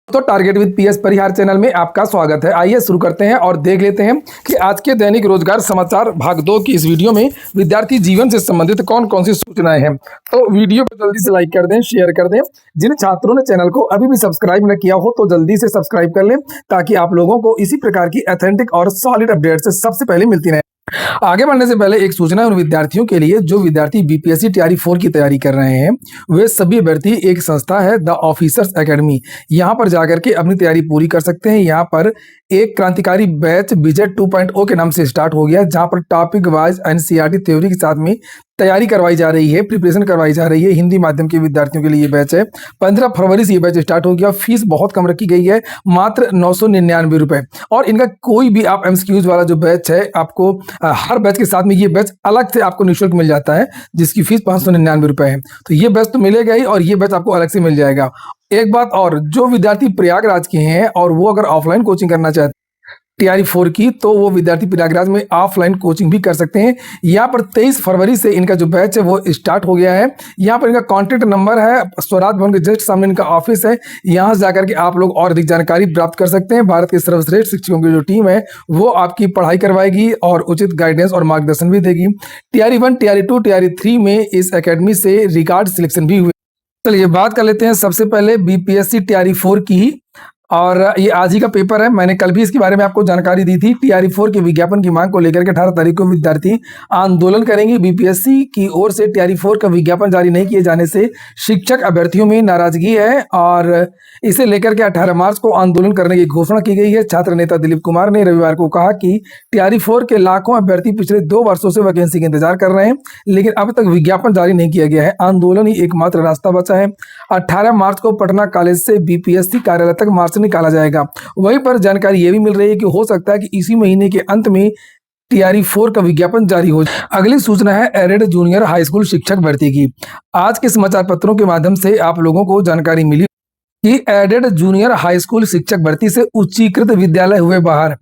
तो target with PS Parihar channel में आपका स्वागत है। आइए शुरू करते हैं और देख लेते हैं कि आज के दैनिक रोजगार समाचार भाग 2 की इस वीडियो में विद्यार्थी जीवन से संबंधित कौन कौन सी सूचनाएं हैं। तो वीडियो को जल्दी से लाइक कर दें, शेयर कर दें। जिन छात्रों ने चैनल को अभी भी सब्सक्राइब न किया हो तो जल्दी से सब्सक्राइब कर लें ताकि आप लोगों को इसी प्रकार की ऑथेंटिक और सॉलिड अपडेट से सबसे पहले मिलती रहे। आगे बढ़ने से पहले एक सूचना है उन विद्यार्थियों के लिए जो विद्यार्थी बीपीएससी तैयारी 4 की तैयारी कर रहे हैं। वे सभी अभ्यर्थी एक संस्था है द ऑफिसर्स एकेडमी, यहाँ पर जाकर के अपनी तैयारी पूरी कर सकते हैं। यहाँ पर एक क्रांतिकारी बैच विजय 2.0 के नाम से स्टार्ट हो गया, जहाँ पर टॉपिक वाइज एनसीईआरटी थ्योरी के साथ में तैयारी करवाई जा रही है, प्रिपरेशन करवाई जा रही है। हिंदी माध्यम के विद्यार्थियों के लिए ये बैच है। 15 फरवरी से ये बैच स्टार्ट हो गया। फीस बहुत कम रखी गई है, मात्र 999 रुपए। और इनका कोई भी आप एमसीक्यूज वाला जो बैच है, आपको हर बैच के साथ में ये बैच अलग से आपको निःशुल्क मिल जाता है, जिसकी फीस 599 रुपए है। तो ये बैच तो मिलेगा ही और ये बैच आपको अलग से मिल जाएगा। एक बात और, जो विद्यार्थी प्रयागराज के हैं और वो अगर ऑफलाइन कोचिंग करना चाहते हैं तैयारी 4 की, तो वो विद्यार्थी प्रयागराज में ऑफलाइन कोचिंग भी कर सकते हैं। यहाँ पर 23 फरवरी से इनका जो बैच है वो स्टार्ट हो गया है। यहाँ पर इनका कॉन्टैक्ट नंबर है, स्वराज भवन के जस्ट सामने इनका ऑफिस है। यहाँ से जाकर के आप लोग और अधिक जानकारी प्राप्त कर सकते हैं। भारत के सर्वश्रेष्ठ शिक्षकों की जो टीम है वो आपकी पढ़ाई करवाएगी और उचित गाइडेंस और मार्गदर्शन भी देगी। तैयारी 1, तैयारी 2, तैयारी 3 में इस अकेडमी से रिकॉर्ड सिलेक्शन भी हुए। चलिए बात कर लेते हैं सबसे पहले बीपीएससी तैयारी 4 की। और ये आज ही का पेपर है, मैंने कल भी इसके बारे में आपको जानकारी दी थी। तैयारी 4 के विज्ञापन की मांग को लेकर के 18 तारीख को विद्यार्थी आंदोलन करेंगे। बीपीएससी की ओर से तैयारी 4 का विज्ञापन जारी नहीं किए जाने से शिक्षक अभ्यर्थियों में नाराजगी है और इसे लेकर के 18 मार्च को आंदोलन करने की घोषणा की गई है। छात्र नेता दिलीप कुमार ने रविवार को कहा कि तैयारी 4 के लाखों अभ्यर्थी पिछले 2 वर्षों से वैकेंसी का इंतजार कर रहे हैं, लेकिन अब तक विज्ञापन जारी नहीं किया गया है। आंदोलन ही एकमात्र रास्ता बचा है। 18 मार्च को पटना कॉलेज से बीपीएससी कार्यालय तक मार्च निकाला जाएगा। वहीं पर जानकारी यह भी मिल रही है कि हो सकता है कि इसी महीने के अंत में तैयारी 4 का विज्ञापन जारी हो जाए। अगली सूचना है एडेड जूनियर हाई स्कूल शिक्षक भर्ती की। आज के समाचार पत्रों के माध्यम से आप लोगों को जानकारी मिली कि एडेड जूनियर हाई स्कूल शिक्षक भर्ती से उच्चीकृत विद्यालय हुए बाहर।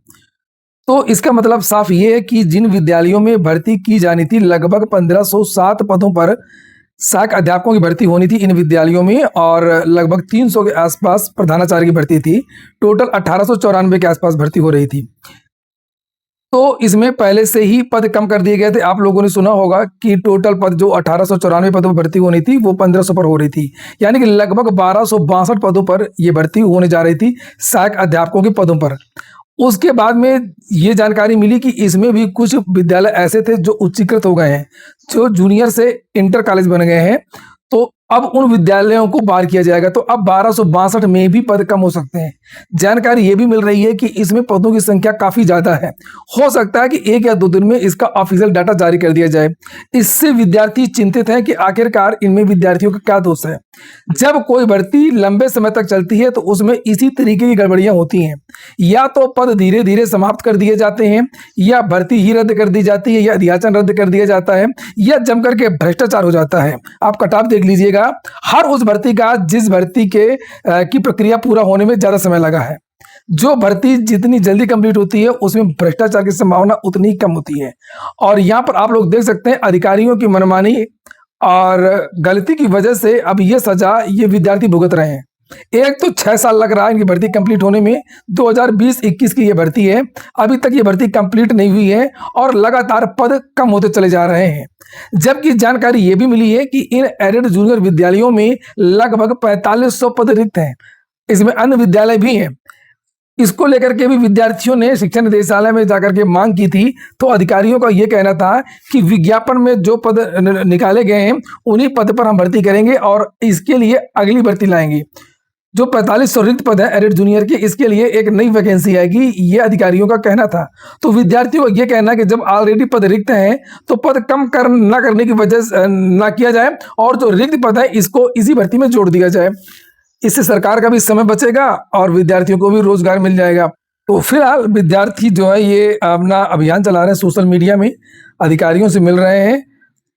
तो इसका मतलब साफ ये है कि जिन विद्यालयों में भर्ती की जानी थी, लगभग 1507 पदों पर सहायक अध्यापकों की भर्ती होनी थी इन विद्यालयों में और लगभग 300 के आसपास प्रधानाचार्य की भर्ती थी। टोटल 1894 के आसपास भर्ती हो रही थी। तो इसमें पहले से ही पद कम कर दिए गए थे। आप लोगों ने सुना होगा कि टोटल पद जो 1894 पदों पर भर्ती होनी थी वो 1500 पर हो रही थी, यानी कि लगभग 1262 पदों पर यह भर्ती होने जा रही थी सहायक अध्यापकों के पदों पर। उसके बाद में ये जानकारी मिली कि इसमें भी कुछ विद्यालय ऐसे थे जो उच्चीकृत हो गए हैं, जो जूनियर से इंटर कॉलेज बन गए हैं। तो अब उन विद्यालयों को बाहर किया जाएगा। तो अब 1262 में भी पद कम हो सकते हैं। जानकारी ये भी मिल रही है कि इसमें पदों की संख्या काफी ज्यादा है। हो सकता है कि 1 या 2 दिन में इसका ऑफिशियल डाटा जारी कर दिया जाए। इससे विद्यार्थी चिंतित हैं कि आखिरकार इनमें विद्यार्थियों का क्या दोष है। जब कोई भर्ती लंबे समय तक चलती है तो उसमें इसी तरीके की गड़बड़ियां होती हैं। या तो पद धीरे धीरे समाप्त कर दिए जाते हैं, या भर्ती ही रद्द कर दी जाती है, या अध्याचन रद्द कर दिया जाता है, या जम करके भ्रष्टाचार हो जाता है। आप कटऑफ देख लीजिएगा, हर उस भर्ती का जिस भर्ती की प्रक्रिया पूरा होने में ज्यादा समय लगा है। जो भर्ती जितनी जल्दी कंप्लीट होती है उसमें भ्रष्टाचार की संभावना उतनी ही कम होती है। और यहाँ पर आप लोग देख सकते हैं अधिकारियों की मनमानी और गलती की वजह से अब ये सजा ये विद्यार्थी भुगत रहे हैं। एक तो 6 साल लग रहा है इनकी भर्ती कंप्लीट होने में। 2020-21 की ये भर्ती है, अभी तक ये भर्ती कंप्लीट नहीं हुई है और लगातार पद कम होते चले जा रहे हैं। जबकि जानकारी ये भी मिली है कि इन एडेड जूनियर विद्यालयों में लगभग 4500 पद रिक्त हैं। इसमें अन्य विद्यालय भी हैं। इसको लेकर के भी विद्यार्थियों ने शिक्षा निदेशालय में जाकर के मांग की थी। तो अधिकारियों का यह कहना था कि विज्ञापन में जो पद निकाले गए हैं उन्हीं पद पर हम भर्ती करेंगे और इसके लिए अगली भर्ती लाएंगे। जो 4500 रिक्त पद है एडेड जूनियर के, इसके लिए एक नई वैकेंसी आएगी, ये अधिकारियों का कहना था। तो विद्यार्थियों का यह कहना कि जब ऑलरेडी पद रिक्त हैं तो पद कम ना करने की वजह से ना किया जाए और जो रिक्त पद है इसको इसी भर्ती में जोड़ दिया जाए। इससे सरकार का भी समय बचेगा और विद्यार्थियों को भी रोजगार मिल जाएगा। तो फिलहाल विद्यार्थी जो है ये अपना अभियान चला रहे हैं, सोशल मीडिया में अधिकारियों से मिल रहे हैं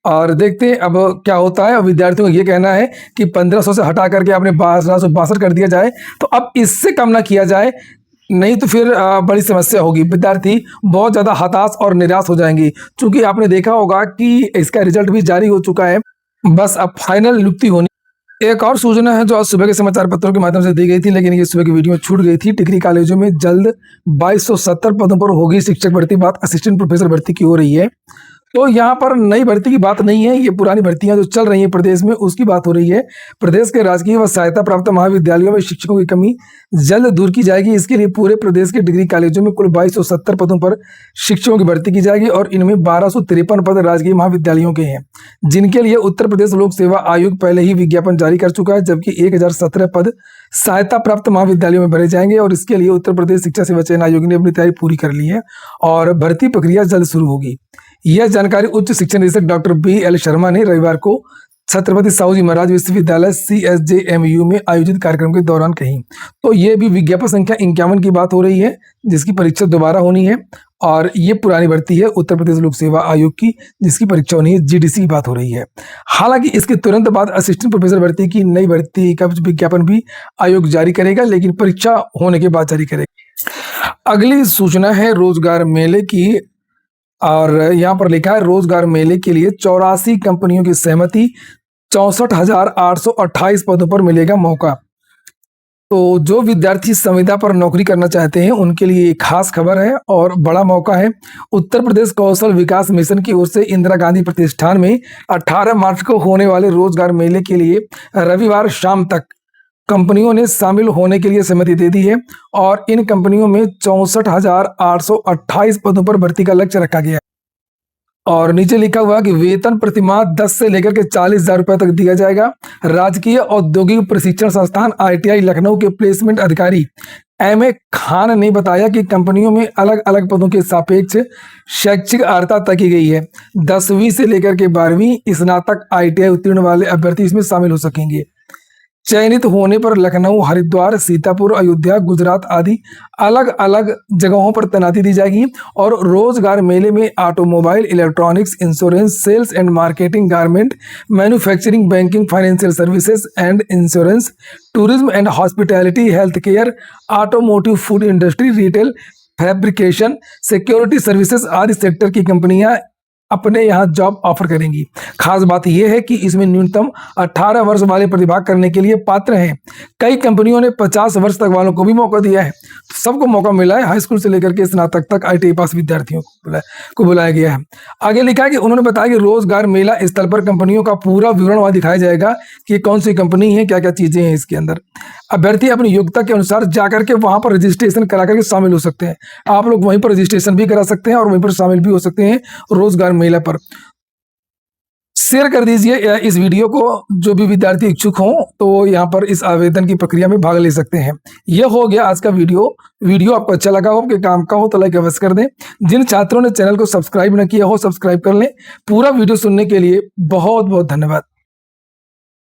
और देखते हैं अब क्या होता है। और विद्यार्थियों को ये कहना है कि 1500 से हटा करके आपने 1262 कर दिया जाए, तो अब इससे कम ना किया जाए, नहीं तो फिर बड़ी समस्या होगी। विद्यार्थी बहुत ज़्यादा हताश और निराश हो जाएंगे। चूंकि आपने देखा होगा कि इसका रिजल्ट भी जारी हो चुका है, बस अब फाइनल नियुक्ति होनी एक और सूचना है जो आज सुबह के समाचार पत्रों के माध्यम से दी गई थी, लेकिन ये सुबह की वीडियो में छूट गई थी। डिग्री कॉलेजों में जल्द 2270 पदों पर होगी शिक्षक भर्ती, बात असिस्टेंट प्रोफेसर भर्ती की हो रही है। तो यहाँ पर नई भर्ती की बात नहीं है, ये पुरानी भर्तियां जो चल रही हैं प्रदेश में उसकी बात हो रही है। प्रदेश के राजकीय व सहायता प्राप्त महाविद्यालयों में शिक्षकों की कमी जल्द दूर की जाएगी। इसके लिए पूरे प्रदेश के डिग्री कॉलेजों में कुल 2270 पदों पर शिक्षकों की भर्ती की जाएगी और इनमें 1253 पद राजकीय महाविद्यालयों के हैं, जिनके लिए उत्तर प्रदेश लोक सेवा आयोग पहले ही विज्ञापन जारी कर चुका है, जबकि 1017 पद सहायता प्राप्त महाविद्यालयों में भरे जाएंगे और इसके लिए उत्तर प्रदेश शिक्षा सेवा चयन आयोग ने अपनी तैयारी पूरी कर ली है और भर्ती प्रक्रिया जल्द शुरू होगी। यह जानकारी उच्च शिक्षा निदेशक डॉक्टर BL शर्मा ने रविवार को छत्रपति साहूजी महाराज विश्वविद्यालय CSJMU में आयोजित कार्यक्रम के दौरान कही। तो ये भी विज्ञापन संख्या 51 की बात हो रही है, जिसकी परीक्षा दोबारा होनी है और ये पुरानी भर्ती है उत्तर प्रदेश लोक सेवा आयोग की, जिसकी परीक्षा होनी है। GDC की बात हो रही है। हालांकि इसके तुरंत बाद असिस्टेंट प्रोफेसर भर्ती की नई भर्ती का विज्ञापन भी आयोग जारी करेगा, लेकिन परीक्षा होने के बाद जारी करेगा। अगली सूचना है रोजगार मेले की और यहाँ पर लिखा है रोजगार मेले के लिए 84 कंपनियों की सहमति, 64,828 पदों पर मिलेगा मौका। तो जो विद्यार्थी संविदा पर नौकरी करना चाहते हैं उनके लिए एक खास खबर है और बड़ा मौका है। उत्तर प्रदेश कौशल विकास मिशन की ओर से इंदिरा गांधी प्रतिष्ठान में 18 मार्च को होने वाले रोजगार मेले के लिए रविवार शाम तक कंपनियों ने शामिल होने के लिए सहमति दे दी है और इन कंपनियों में 64,828 पदों पर भर्ती का लक्ष्य रखा गया है। और नीचे लिखा हुआ कि वेतन प्रतिमाह 10 से लेकर के 40,000 रुपए तक दिया जाएगा। राजकीय औद्योगिक प्रशिक्षण संस्थान ITI लखनऊ के प्लेसमेंट अधिकारी MA खान ने बताया कि कंपनियों में अलग अलग पदों के सापेक्ष शैक्षिक अर्हता तय की गई है। 10वीं से लेकर के 12वीं स्नातक ITI उत्तीर्ण वाले अभ्यर्थी इसमें शामिल हो सकेंगे। चयनित होने पर लखनऊ, हरिद्वार, सीतापुर, अयोध्या, गुजरात आदि अलग अलग जगहों पर तैनाती दी जाएगी और रोजगार मेले में automobile, electronics, insurance, sales and marketing, garment, manufacturing, banking, financial services and insurance, tourism and hospitality, health care, automotive, food industry, retail, fabrication, security services आदि सेक्टर की कंपनियां अपने यहाँ जॉब ऑफर करेंगी। खास बात यह है कि इसमें न्यूनतम 18 वर्ष वाले प्रतिभाग करने के लिए पात्र हैं। कई कंपनियों ने 50 वर्ष तक वालों को भी मौका दिया है। तो सबको मौका मिला है। हाई स्कूल से लेकर के स्नातक तक ITI पास विद्यार्थियों को बुलाया गया है। आगे लिखा है कि उन्होंने बताया कि रोजगार मेला स्थल पर कंपनियों का पूरा विवरण वहां दिखाया जाएगा कि कौन सी कंपनी है, क्या क्या चीजें हैं इसके अंदर। अभ्यर्थी अपनी योग्यता के अनुसार जाकर के वहां पर रजिस्ट्रेशन करा करके शामिल हो सकते हैं। आप लोग वहीं पर रजिस्ट्रेशन भी करा सकते हैं और वहीं पर शामिल भी हो सकते हैं रोजगार मेला पर। शेयर कर दीजिए इस वीडियो को, जो भी विद्यार्थी इच्छुक हों तो यहाँ पर इस आवेदन की प्रक्रिया में भाग ले सकते हैं। यह हो गया आज का वीडियो आपको अच्छा लगा हो, आपके काम का हो तो लाइक अवश्य कर दें। जिन छात्रों ने चैनल को सब्सक्राइब न किया हो सब्सक्राइब कर लें। पूरा वीडियो सुनने के लिए बहुत बहुत धन्यवाद।